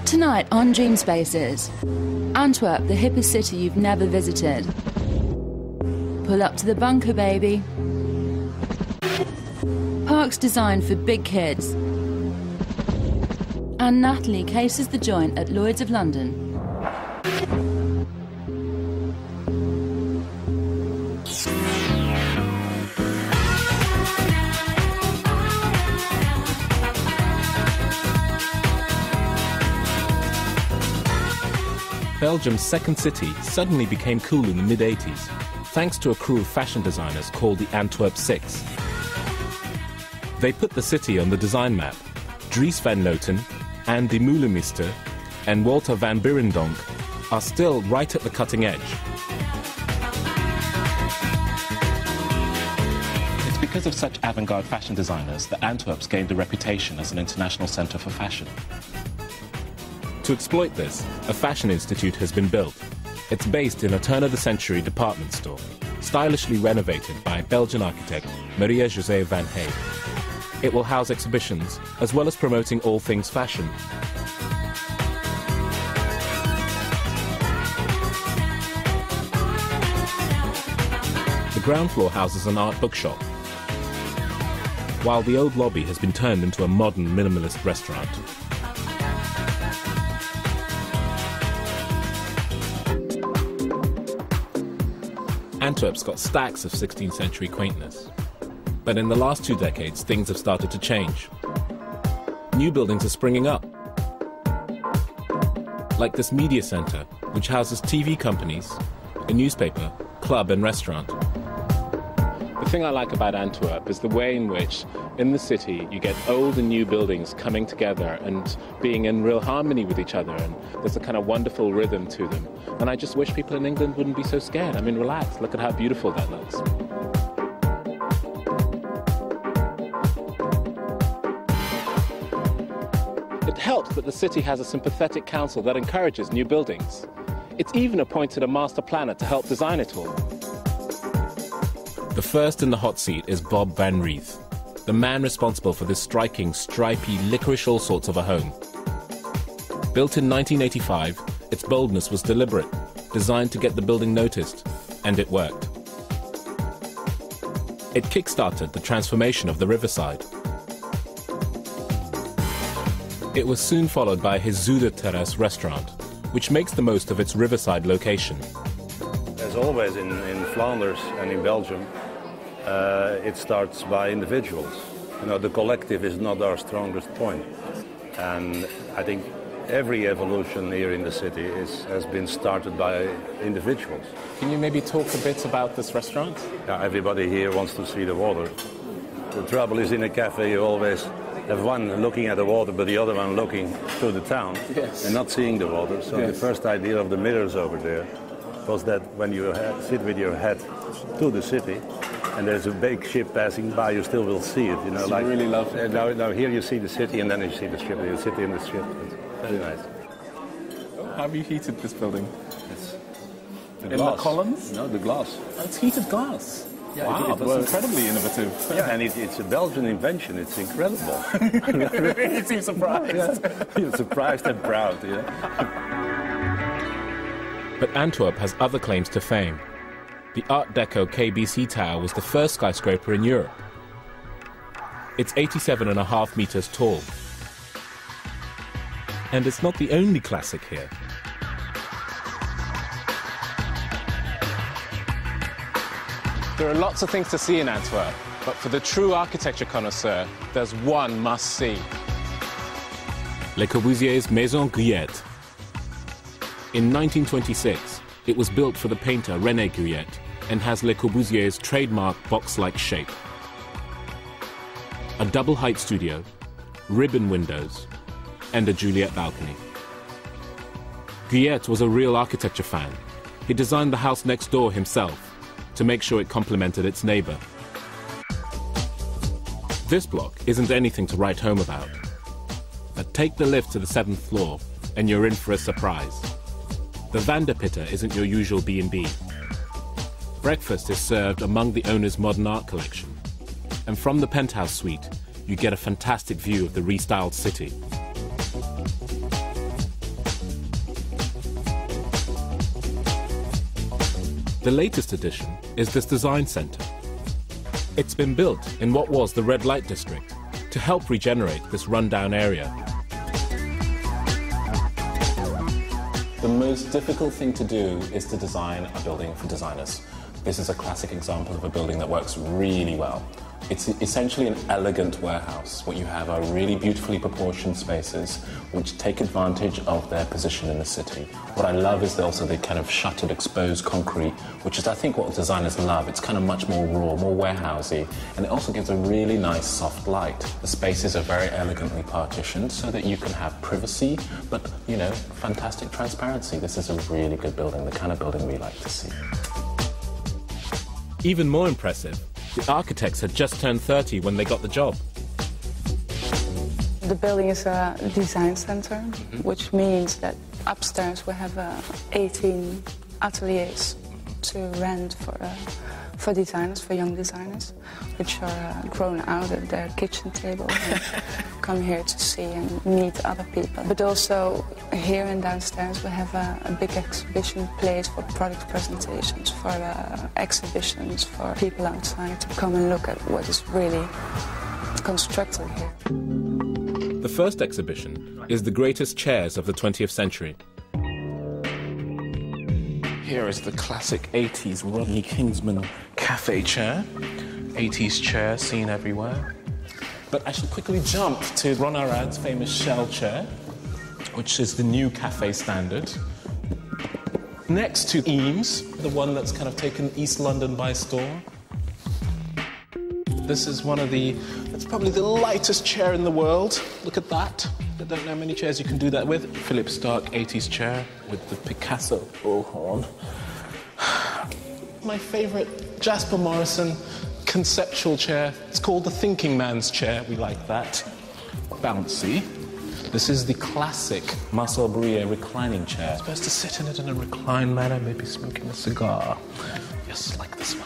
Tonight on Dreamspaces, Antwerp, the hippest city you've never visited. Pull up to the bunker, baby. Parks designed for big kids. And Natalie cases the joint at Lloyd's of London. Belgium's second city suddenly became cool in the mid-80s, thanks to a crew of fashion designers called the antwerp2. They put the city on the design map. Dries van Noten, Andy Meulemeister and Walter van Beirendonck are still right at the cutting edge. It's because of such avant-garde fashion designers that Antwerp's gained a reputation as an international centre for fashion. To exploit this, a fashion institute has been built. It's based in a turn-of-the-century department store, stylishly renovated by Belgian architect Maria-José van Hey. It will house exhibitions, as well as promoting all things fashion. The ground floor houses an art bookshop, while the old lobby has been turned into a modern minimalist restaurant. Antwerp's got stacks of 16th century quaintness. But in the last 2 decades, things have started to change. New buildings are springing up, like this media centre, which houses TV companies, a newspaper, club and restaurant. The thing I like about Antwerp is the way in which, in the city, you get old and new buildings coming together and being in real harmony with each other, and there's a kind of wonderful rhythm to them. And I just wish people in England wouldn't be so scared. I mean, relax, look at how beautiful that looks. It helps that the city has a sympathetic council that encourages new buildings. It's even appointed a master planner to help design it all. The first in the hot seat is Bob Van Reeth, the man responsible for this striking, stripy, licorice all sorts of a home. Built in 1985, its boldness was deliberate, designed to get the building noticed, and it worked. It kick-started the transformation of the riverside. It was soon followed by his Zuiderterras restaurant, which makes the most of its riverside location. As always in Flanders and in Belgium, it starts by individuals. You know, the collective is not our strongest point. And I think every evolution here in the city has been started by individuals. Can you maybe talk a bit about this restaurant? Yeah, everybody here wants to see the water. The trouble is, in a cafe you always have one looking at the water, but the other one looking through the town, yes, and not seeing the water. So yes, the first idea of the mirrors over there was that when you sit with your head to the city, and there's a big ship passing by, you still will see it. You know, like, really love it. Now here you see the city, and then you see the ship. You sit in the ship. It's very nice. How have you heated this building? It's in the columns? No, the glass. Oh, it's heated glass. Yeah, wow, that's incredibly innovative. Yeah, and it's a Belgian invention. It's incredible. You seem surprised. Yeah. You're surprised and proud, yeah. But Antwerp has other claims to fame. The Art Deco KBC Tower was the first skyscraper in Europe. It's 87.5 meters tall. And it's not the only classic here. There are lots of things to see in Antwerp, but for the true architecture connoisseur, there's one must-see. Le Corbusier's Maison Guyette. In 1926, it was built for the painter René Guyette and has Le Corbusier's trademark box-like shape. A double-height studio, ribbon windows, and a Juliet balcony. Guyette was a real architecture fan. He designed the house next door himself, to make sure it complemented its neighbour. This block isn't anything to write home about. But take the lift to the 7th floor and you're in for a surprise. The Vanderpitter isn't your usual B&B. Breakfast is served among the owner's modern art collection. And from the penthouse suite, you get a fantastic view of the restyled city. The latest addition is this design centre. It's been built in what was the red light district to help regenerate this rundown area. The most difficult thing to do is to design a building for designers. This is a classic example of a building that works really well. It's essentially an elegant warehouse. What you have are really beautifully proportioned spaces which take advantage of their position in the city. What I love is also the kind of shuttered, exposed concrete, which is, I think, what designers love. It's kind of much more raw, more warehousey, and it also gives a really nice soft light. The spaces are very elegantly partitioned so that you can have privacy, but, you know, fantastic transparency. This is a really good building, the kind of building we like to see. Even more impressive, the architects had just turned 30 when they got the job. The building is a design center, which means that upstairs we have 18 ateliers to rent for designers, for young designers, which are grown out at their kitchen table and come here to see and meet other people. But also here and downstairs we have a big exhibition place for product presentations, for exhibitions, for people outside to come and look at what is really constructed here. The first exhibition is the greatest chairs of the 20th century. Here is the classic 80s Rodney Kingsman cafe chair. 80s chair seen everywhere. But I should quickly jump to Ron Arad's famous shell chair, which is the new cafe standard. Next to Eames, the one that's kind of taken East London by storm. This is it's probably the lightest chair in the world. Look at that. I don't know how many chairs you can do that with. Philip Stark 80s chair with the Picasso bullhorn. My favourite Jasper Morrison conceptual chair. It's called the thinking man's chair. We like that. Bouncy. This is the classic Marcel Breuer reclining chair. Supposed to sit in it in a reclined manner, maybe smoking a cigar. Yes, like this one.